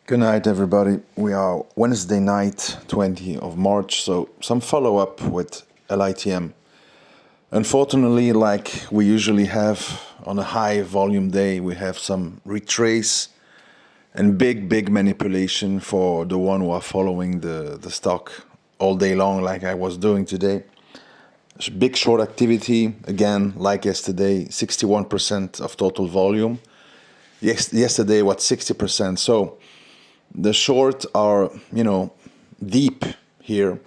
Good night, everybody. We are Wednesday night, 20 of March, so some follow-up with Litm. Unfortunately, like we usually have on a high volume day, we have some retrace and big manipulation for the one who are following the stock all day long like I was doing today. Big short activity, again, like yesterday, 61% of total volume. Yesterday, 60%? So the short are, deep here.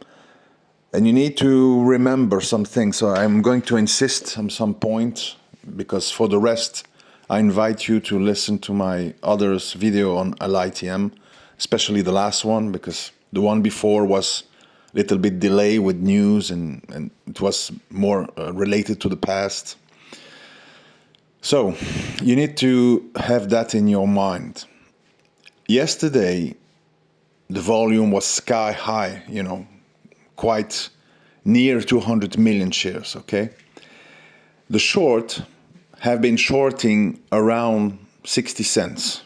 And you need to remember some things. So I'm going to insist on some point, because for the rest, I invite you to listen to my others video on Litm, especially the last one, because the one before was a little bit delay with news and it was more related to the past. So you need to have that in your mind. Yesterday, the volume was sky high, quite near 200 million shares, okay? The short have been shorting around 60 cents,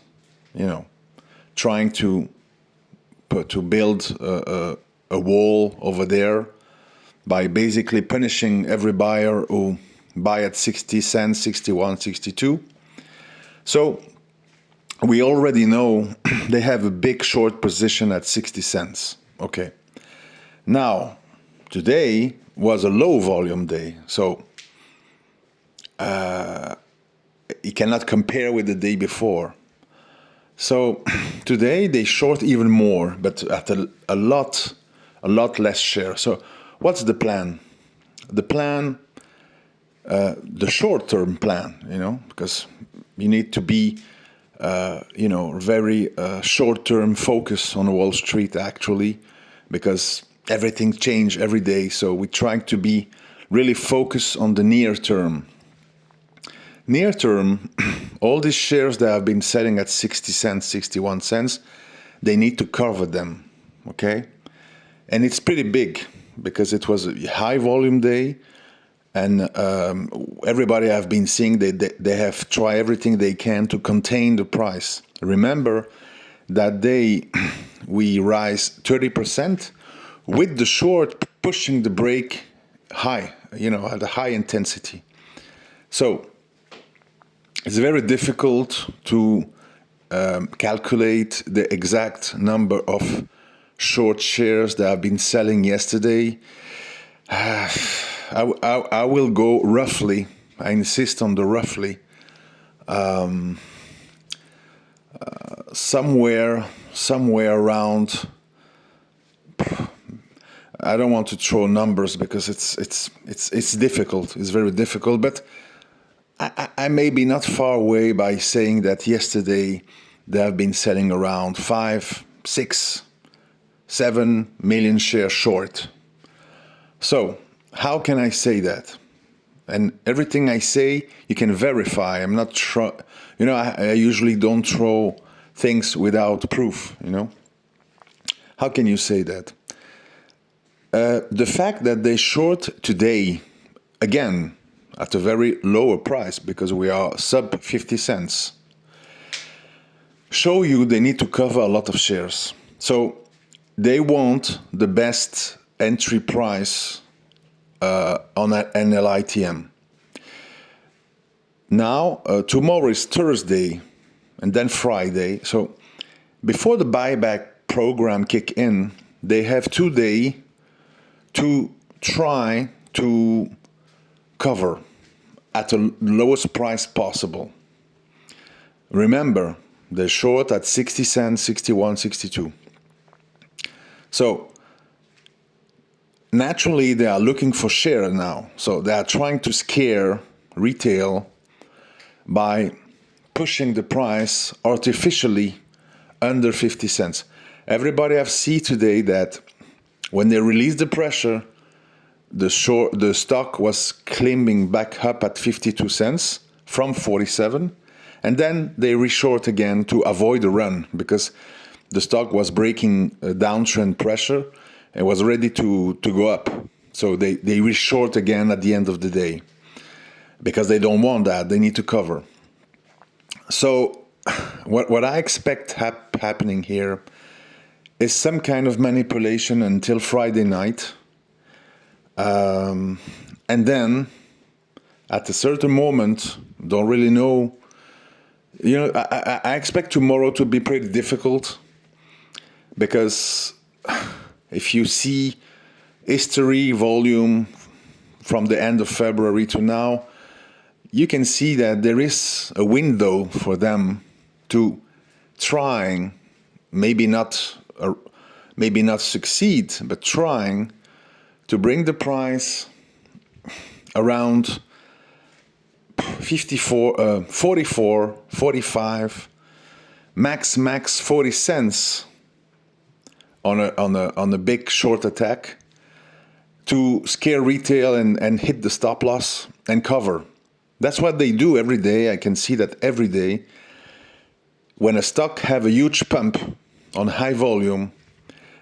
trying to build a wall over there by basically punishing every buyer who buy at 60 cents, 61, 62. So we already know they have a big short position at 60 cents. Okay. Now, today was a low volume day, so you cannot compare with the day before. So today they short even more, but at a lot less share. So what's the plan? The plan, the short-term plan, because you need to be very short-term focus on Wall Street, actually, because everything changes every day. So we're trying to be really focused on the near term. Near term, all these shares that have been selling at 60 cents, 61 cents, they need to cover them, okay? And it's pretty big, because it was a high volume day. And everybody have been seeing they have tried everything they can to contain the price. Remember that day we rise 30% with the short pushing the break high, at a high intensity. So it's very difficult to calculate the exact number of short shares that have been selling yesterday. I will go roughly. I insist on the roughly. Somewhere around. I don't want to throw numbers because it's difficult. It's very difficult. But I may be not far away by saying that yesterday they have been selling around 5, 6, 7 million shares short. So how can I say that? And everything I say, you can verify. I'm not I usually don't throw things without proof, How can you say that? The fact that they short today, again, at a very lower price, because we are sub 50 cents, show you they need to cover a lot of shares. So they want the best entry price on an Litm. Now, tomorrow is Thursday and then Friday. So before the buyback program kick in, they have 2 days to try to cover at the lowest price possible. Remember, they're short at 60 cents, 61, 62. So naturally, they are looking for share now. So they are trying to scare retail by pushing the price artificially under 50 cents. Everybody have seen today that when they released the pressure, the stock was climbing back up at 52 cents from 47. And then they reshort again to avoid a run, because the stock was breaking downtrend pressure. It was ready to go up. So they reshort again at the end of the day, because they don't want that. They need to cover. So what I expect happening here is some kind of manipulation until Friday night. And then at a certain moment, don't really know, I expect tomorrow to be pretty difficult, because if you see history volume from the end of February to now, you can see that there is a window for them to trying, maybe not succeed, but trying to bring the price around 44, 45, max 40 cents on a big short attack to scare retail and hit the stop loss and cover. That's what they do every day. I can see that every day. When a stock have a huge pump on high volume,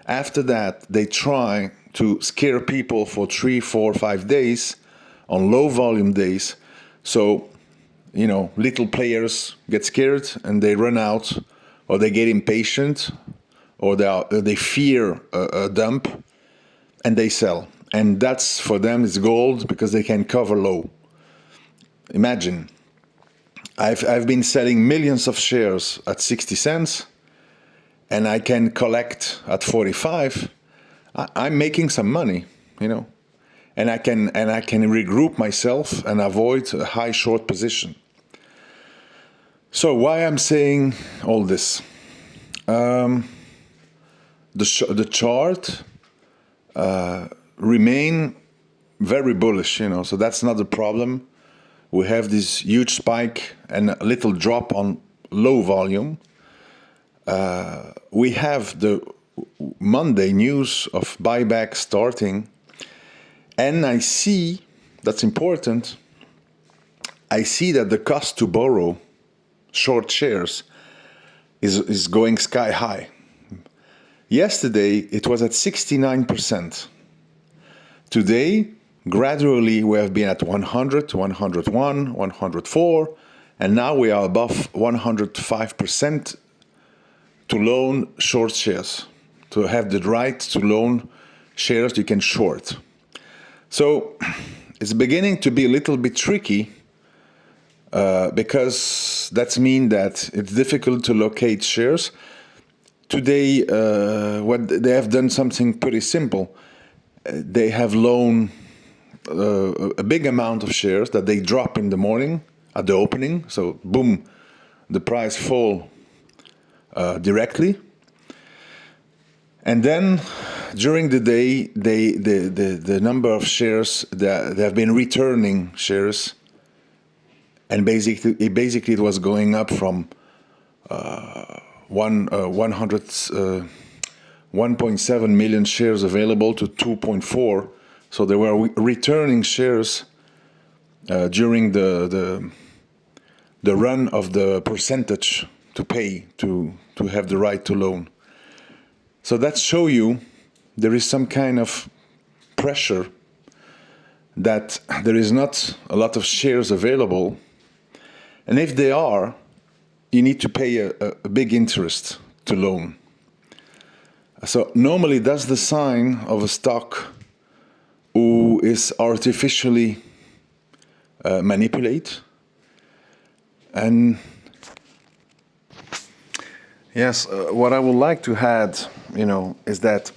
after that they try to scare people for 3, 4, 5 days on low volume days. So, little players get scared and they run out, or they get impatient, or they fear a dump, and they sell. And that's, for them, it's gold, because they can cover low. Imagine, I've been selling millions of shares at 60 cents, and I can collect at 45. I'm making some money, and I can regroup myself and avoid a high short position. So why I'm saying all this? The chart remain very bullish, so that's not the problem. We have this huge spike and a little drop on low volume. We have the Monday news of buyback starting, and I see, that's important, I see that the cost to borrow short shares is going sky high. Yesterday it was at 69%. Today, gradually we have been at 100, 101, 104, and now we are above 105% to loan short shares, to have the right to loan shares you can short. So it's beginning to be a little bit tricky, because that means that it's difficult to locate shares. Today, what they have done something pretty simple. They have loaned a big amount of shares that they drop in the morning at the opening. So boom, the price fall directly. And then during the day, the number of shares that they have been returning shares, and basically it was going up from 1.7 million shares available to 2.4. So they were returning shares during the run of the percentage to pay to have the right to loan. So that show you there is some kind of pressure that there is not a lot of shares available, and if they are, you need to pay a big interest to loan. So normally that's the sign of a stock who is artificially manipulated. And yes, what I would like to add, is that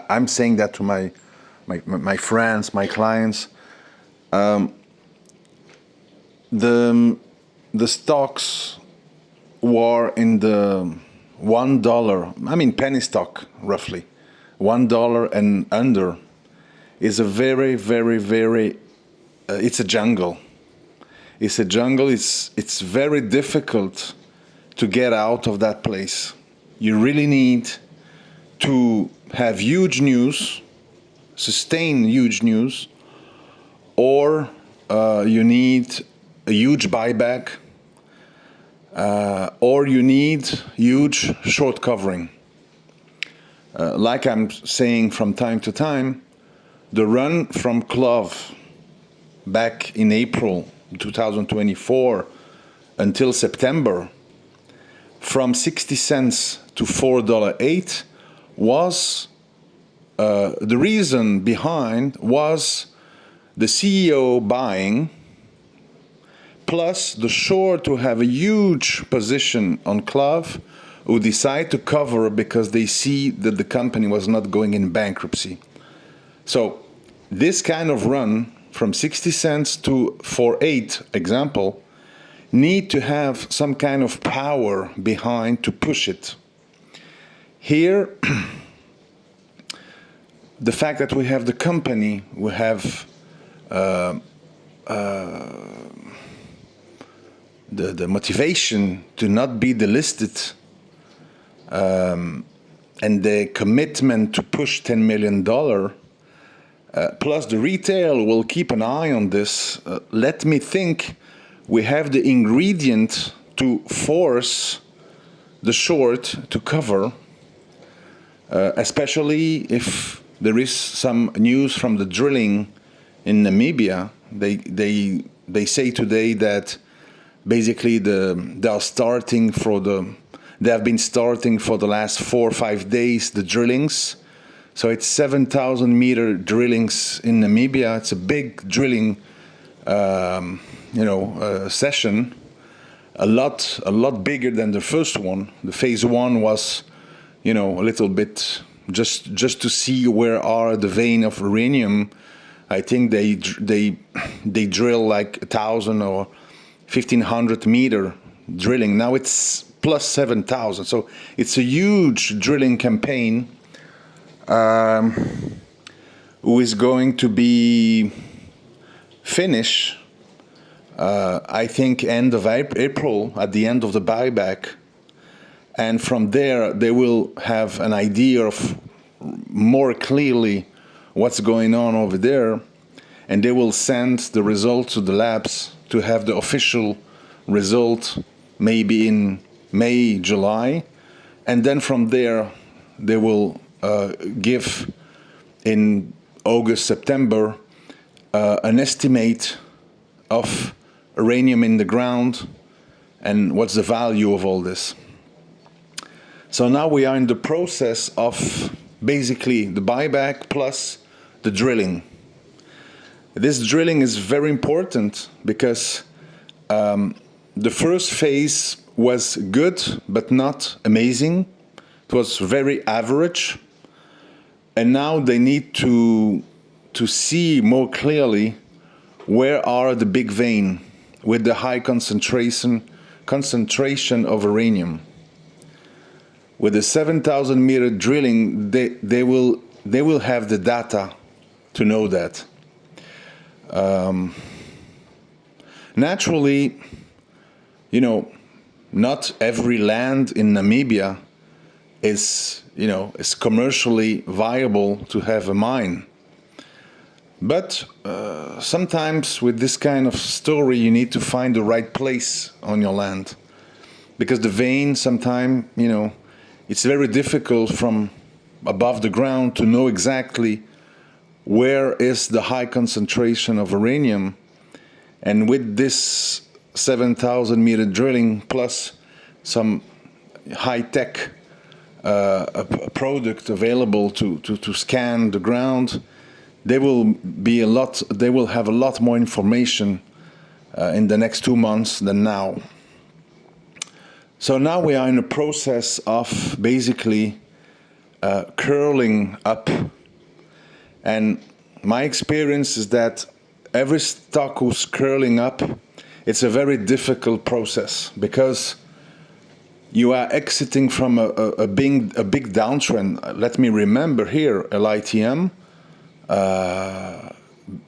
I'm saying that to my friends, my clients. The stocks were in the $1, penny stock roughly, $1 and under, is a very, very, very, it's a jungle. It's a jungle. It's very difficult to get out of that place. You really need to have huge news, sustain huge news, or you need a huge buyback, or you need huge short covering. Like I'm saying from time to time, the run from Clove back in April 2024 until September from 60 cents to $4.08 was the reason behind was the CEO buying, plus the short who have a huge position on Clove, who decide to cover because they see that the company was not going in bankruptcy. So this kind of run from 60 cents to 4.8, example, need to have some kind of power behind to push it. Here, the fact that we have the company, we have the motivation to not be delisted, and the commitment to push $10 million, plus the retail will keep an eye on this. Let me think we have the ingredient to force the short to cover, especially if there is some news from the drilling in Namibia. They say today that basically they have been starting for the last 4 or 5 days the drillings. So it's 7,000 meter drillings in Namibia. It's a big drilling session, a lot bigger than the first one. The phase one was, a little bit just to see where are the vein of uranium. I think they drill like 1,000 or 1,500 meter drilling. Now it's plus 7,000, so it's a huge drilling campaign. Who is going to be finished, I think, end of April, at the end of the buyback. And from there, they will have an idea of more clearly what's going on over there. And they will send the results to the labs to have the official result maybe in May, July. And then from there, they will give in August, September, an estimate of uranium in the ground and what's the value of all this. So now we are in the process of basically the buyback plus the drilling. This drilling is very important because the first phase was good but not amazing. It was very average. And now they need to see more clearly where are the big vein with the high concentration of uranium. With the 7,000 meter drilling, they will have the data to know that. Naturally, not every land in Namibia is commercially viable to have a mine. But sometimes with this kind of story, you need to find the right place on your land. Because the vein, sometimes, it's very difficult from above the ground to know exactly where is the high concentration of uranium. And with this 7,000 meter drilling plus some high-tech a product available to scan the ground, they will have a lot more information in the next 2 months than now. So now we are in a process of basically curling up, and my experience is that every stock who's curling up, it's a very difficult process because you are exiting from a big downtrend. Let me remember here, Litm,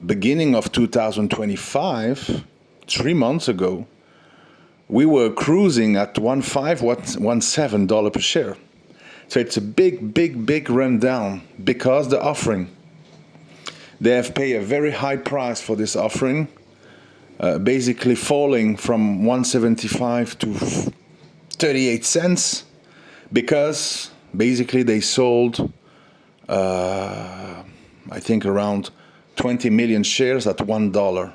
beginning of 2025, 3 months ago, we were cruising at $1.17 per share. So it's a big run down because the offering. They have paid a very high price for this offering, basically falling from 175 to 38 cents, because basically they sold, I think, around 20 million shares at $1.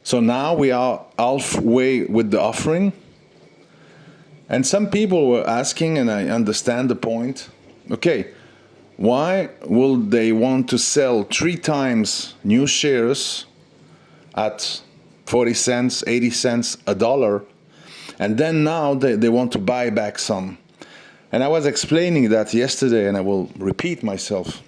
So now we are halfway with the offering. And some people were asking, and I understand the point, okay, why will they want to sell 3 times new shares at 40 cents, 80 cents, a dollar, and then now they want to buy back some? And I was explaining that yesterday, and I will repeat myself.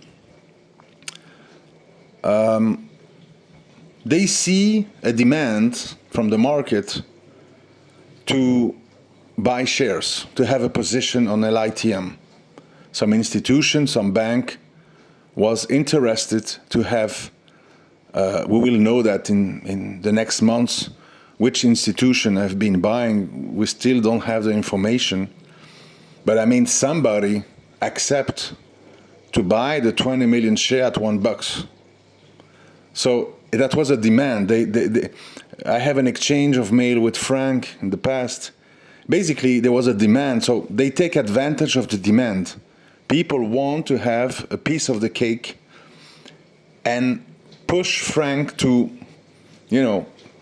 They see a demand from the market to buy shares, to have a position on LITM. Some institution, some bank was interested to have, we will know that in the next months, which institution have been buying. We still don't have the information. But I mean, somebody accept to buy the 20 million share at $1. So that was a demand. I have an exchange of mail with Frank in the past. Basically, there was a demand, so they take advantage of the demand. People want to have a piece of the cake and push Frank to,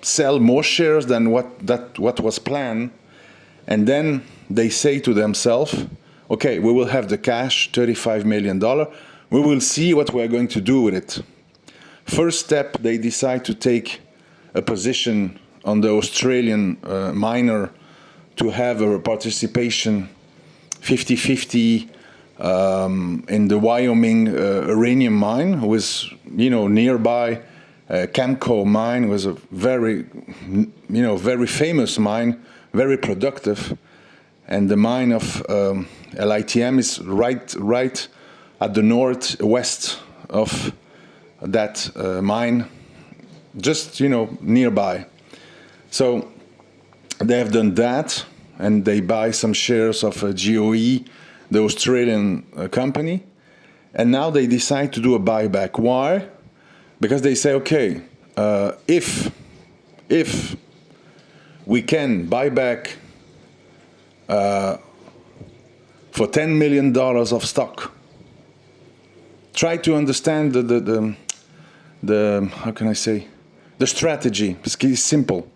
sell more shares than what was planned. And then they say to themselves, okay, we will have the cash, $35 million. We will see what we're going to do with it. First step, they decide to take a position on the Australian miner to have a participation 50-50 in the Wyoming uranium mine, who was, nearby Camco mine, was a very, very famous mine, very productive. And the mine of LITM is right at the northwest of that mine, just, nearby. So they have done that, and they buy some shares of GOE, the Australian company, and now they decide to do a buyback. Why? Because they say, okay, if we can buy back for $10 million of stock, try to understand the how can I say, the strategy. It's simple.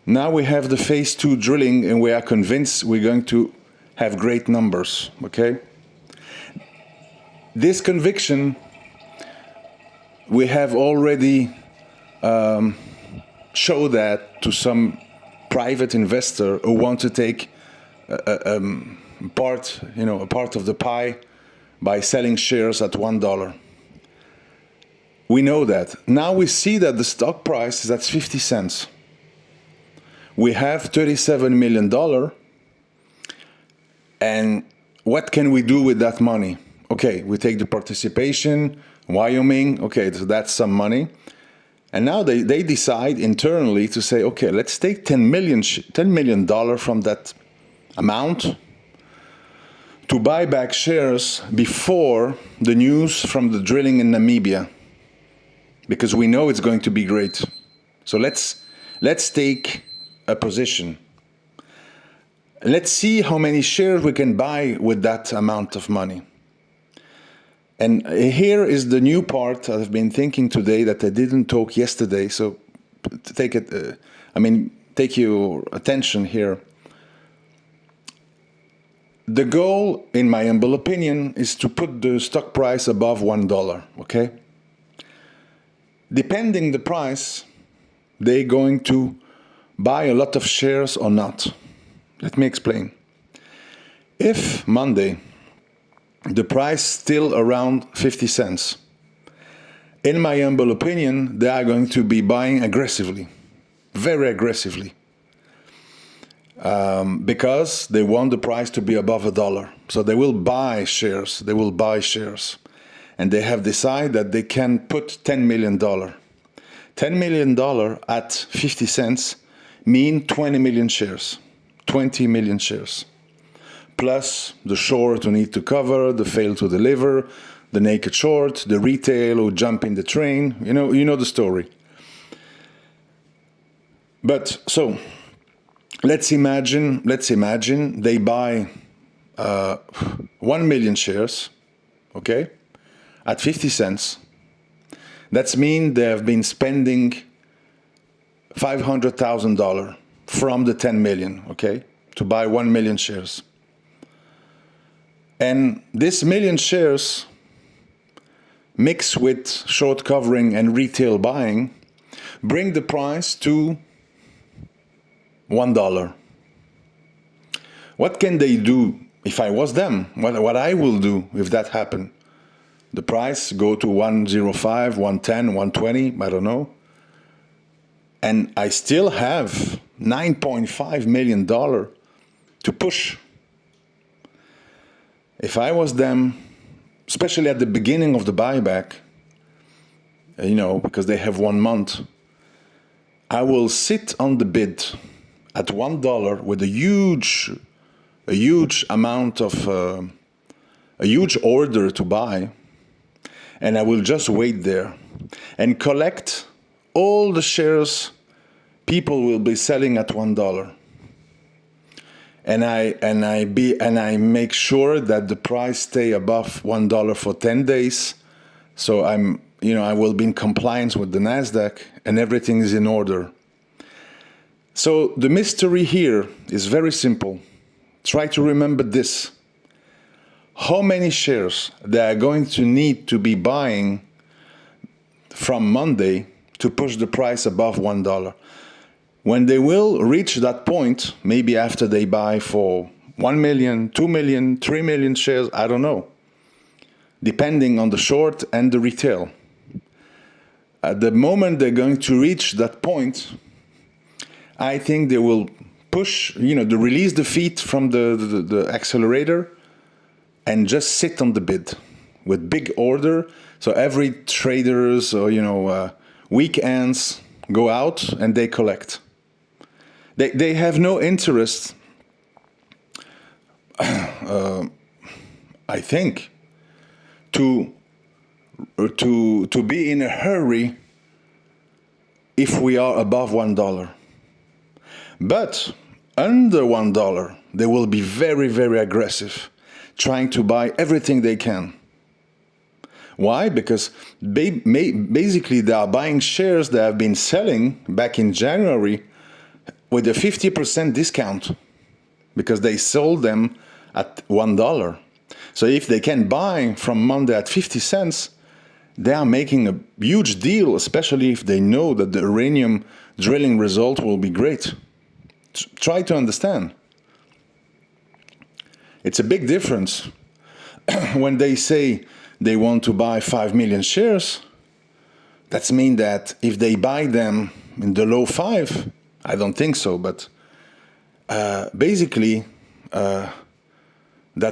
Now we have the phase 2 drilling, and we are convinced we're going to have great numbers, okay? This conviction, we have already showed that to some private investor who want to take a part of the pie by selling shares at $1. We know that. Now we see that the stock price is at 50 cents. We have $37 million, and what can we do with that money? Okay, we take the participation, Wyoming, okay, so that's some money. And now they decide internally to say, okay, let's take $10 million from that amount to buy back shares before the news from the drilling in Namibia, because we know it's going to be great. So let's take a position. Let's see how many shares we can buy with that amount of money. And here is the new part I've been thinking today that I didn't talk yesterday. So take your attention here. The goal, in my humble opinion, is to put the stock price above $1, okay? Depending the price, they're going to buy a lot of shares or not. Let me explain. If Monday the price still around 50 cents, in my humble opinion, they are going to be buying aggressively, very aggressively, because they want the price to be above $1. So they will buy shares. And they have decided that they can put $10 million. $10 million at 50 cents mean 20 million shares. 20 million shares. Plus the short who need to cover, the fail to deliver, the naked short, the retail who jump in the train. You know the story. But so let's imagine they buy 1 million shares, okay, at 50 cents. That means they have been spending $500,000 from the 10 million, okay, to buy 1 million shares. And this million shares mixed with short covering and retail buying bring the price to $1. What can they do if I was them? What I will do if that happened? The price go to 105, 110, 120, I don't know. And I still have $9.5 million to push. If I was them, especially at the beginning of the buyback, because they have 1 month, I will sit on the bid at $1 with a huge amount of, a huge order to buy, and I will just wait there and collect all the shares people will be selling at $1. And I make sure that the price stay above $1 for 10 days. So I will be in compliance with the Nasdaq and everything is in order. So the mystery here is very simple. Try to remember this. How many shares they are going to need to be buying from Monday to push the price above $1? When they will reach that point, maybe after they buy for 1 million, 2 million, 3 million shares, I don't know, depending on the short and the retail. At the moment they're going to reach that point, I think they will push, they release the feet from the accelerator and just sit on the bid with big order. So every traders or, weekends go out and they collect. They have no interest, I think, to be in a hurry if we are above $1. But under $1, they will be very, very aggressive, trying to buy everything they can. Why? Because basically they are buying shares that have been selling back in January with a 50% discount because they sold them at $1. So if they can buy from Monday at 50 cents, they are making a huge deal, especially if they know that the uranium drilling result will be great. Try to understand. It's a big difference when they say they want to buy 5 million shares. That means that if they buy them in the low 5, I don't think so, but basically that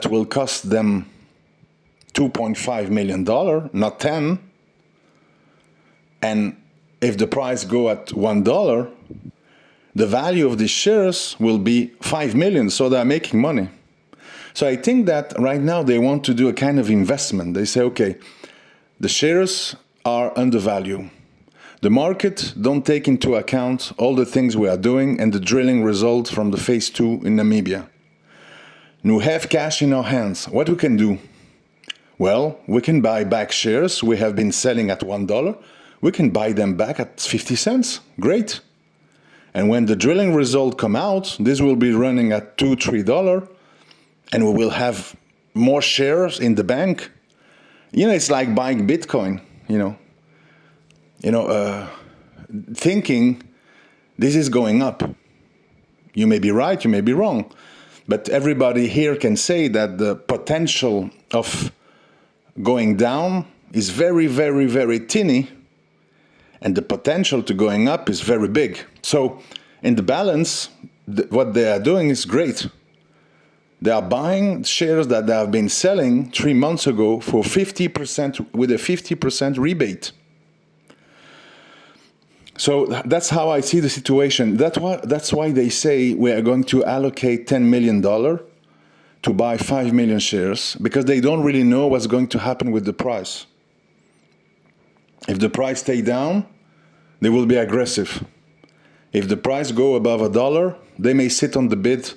will cost them $2.5 million, not 10. And if the price go at $1, the value of these shares will be 5 million, so they're making money. So I think that right now they want to do a kind of investment. They say, okay, the shares are undervalued. The market don't take into account all the things we are doing and the drilling result from the phase 2 in Namibia. And we have cash in our hands. What we can do? Well, we can buy back shares we have been selling at $1. We can buy them back at 50 cents. Great. And when the drilling result come out, this will be running at $2, $3, and we will have more shares in the bank. It's like buying Bitcoin, thinking this is going up. You may be right, you may be wrong, but everybody here can say that the potential of going down is very, very, very tiny, and the potential to going up is very big. So in the balance, what they are doing is great. They are buying shares that they have been selling 3 months ago for 50% with a 50% rebate. So that's how I see the situation. That's why they say we are going to allocate $10 million to buy 5 million shares, because they don't really know what's going to happen with the price. If the price stay down, they will be aggressive. If the price go above $1, they may sit on the bid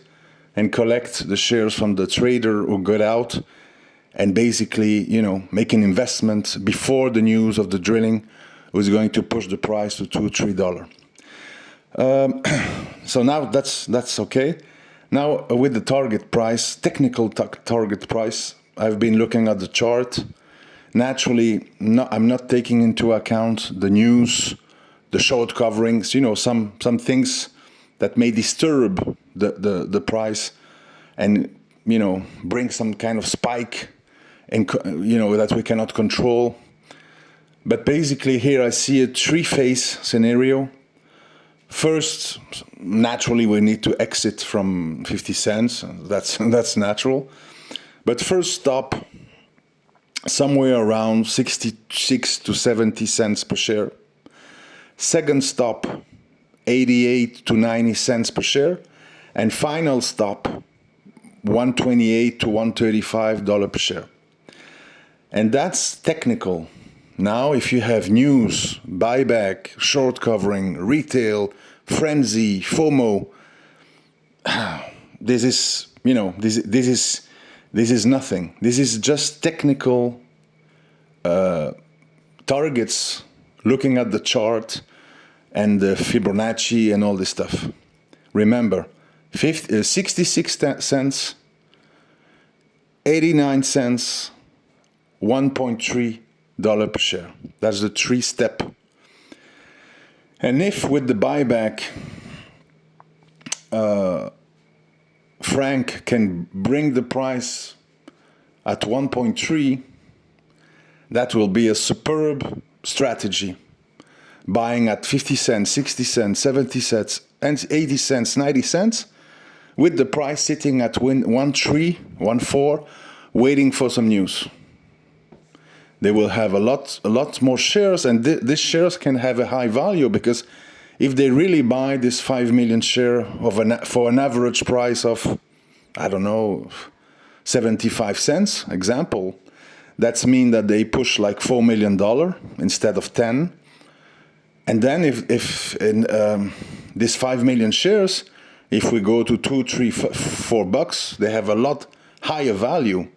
and collect the shares from the trader who got out and basically, make an investment before the news of the drilling was going to push the price to $2, $3. So now that's okay. Now with the target price, technical target price, I've been looking at the chart. Naturally, I'm not taking into account the news, the short coverings, some things that may disturb the price and, bring some kind of spike and, that we cannot control. But basically here I see a three-phase scenario. First, naturally, we need to exit from 50 cents. That's natural. But first stop somewhere around 66 to 70 cents per share. Second stop, 88 to 90 cents per share. And final stop, 128 to 135 dollar per share. And that's technical. Now, if you have news, buyback, short covering, retail, frenzy, FOMO, this is, this is nothing. This is just technical targets, looking at the chart and the Fibonacci and all this stuff. Remember, 66 cents, 89 cents, 1.3 dollar per share. That's the three-step. And if with the buyback, Frank can bring the price at 1.3, that will be a superb strategy. Buying at 50 cents, 60 cents, 70 cents, and 80 cents, 90 cents, with the price sitting at 1.3, 1.4, waiting for some news. They will have a lot more shares, and these shares can have a high value, because if they really buy this 5 million share for an average price of, I don't know, 75 cents, example, that's mean that they push like $4 million instead of 10. And then if in these 5 million shares, if we go to $2, $3, $4, they have a lot higher value.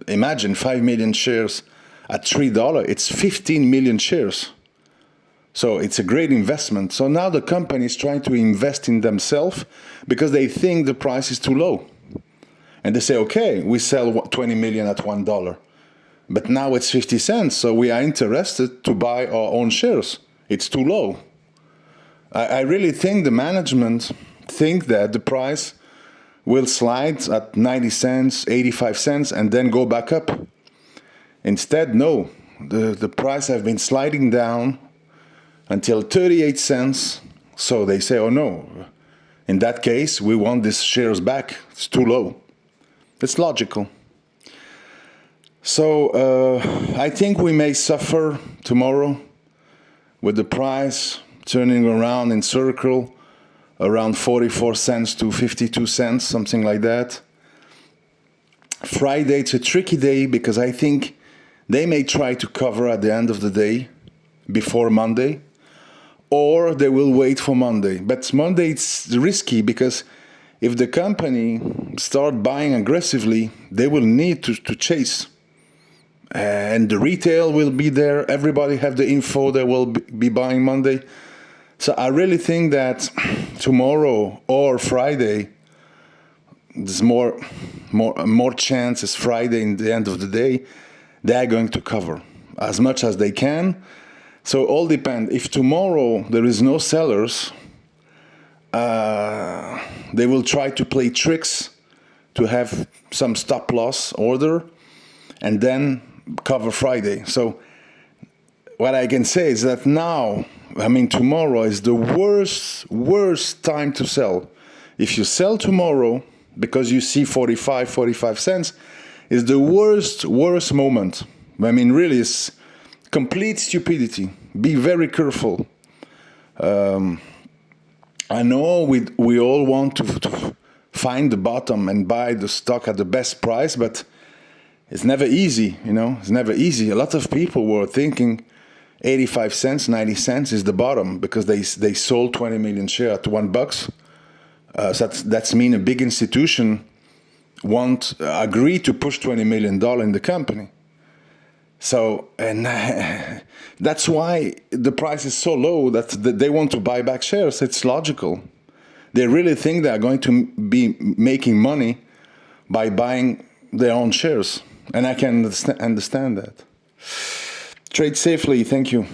Imagine 5 million shares at $3, it's 15 million shares. So it's a great investment. So now the company is trying to invest in themselves because they think the price is too low. And they say, okay, we sell 20 million at $1. But now it's 50 cents, so we are interested to buy our own shares. It's too low. I really think the management think that the price will slide at 90 cents, 85 cents, and then go back up. Instead, no. The price has been sliding down until 38 cents. So they say, oh no, in that case, we want these shares back. It's too low. It's logical. So I think we may suffer tomorrow with the price turning around in circle around 44 cents to 52 cents, something like that. Friday, it's a tricky day because I think they may try to cover at the end of the day before Monday, or they will wait for Monday. But Monday it's risky because if the company start buying aggressively, they will need to chase. And the retail will be there. Everybody have the info they will be buying Monday. So I really think that tomorrow or Friday, there's more chances Friday in the end of the day, they're going to cover as much as they can. So all depends. If tomorrow there is no sellers, they will try to play tricks to have some stop loss order and then cover Friday. So what I can say is that now, tomorrow is the worst time to sell. If you sell tomorrow because you see 45 cents, is the worst moment. Really, it's complete stupidity. Be very careful. I know we all want to find the bottom and buy the stock at the best price, but it's never easy, It's never easy. A lot of people were thinking 85 cents, 90 cents is the bottom because they sold 20 million shares at $1. So that's mean a big institution won't agree to push $20 million in the company. So, and that's why the price is so low that they want to buy back shares. It's logical. They really think they are going to be making money by buying their own shares. And I can understand that. Trade safely. Thank you.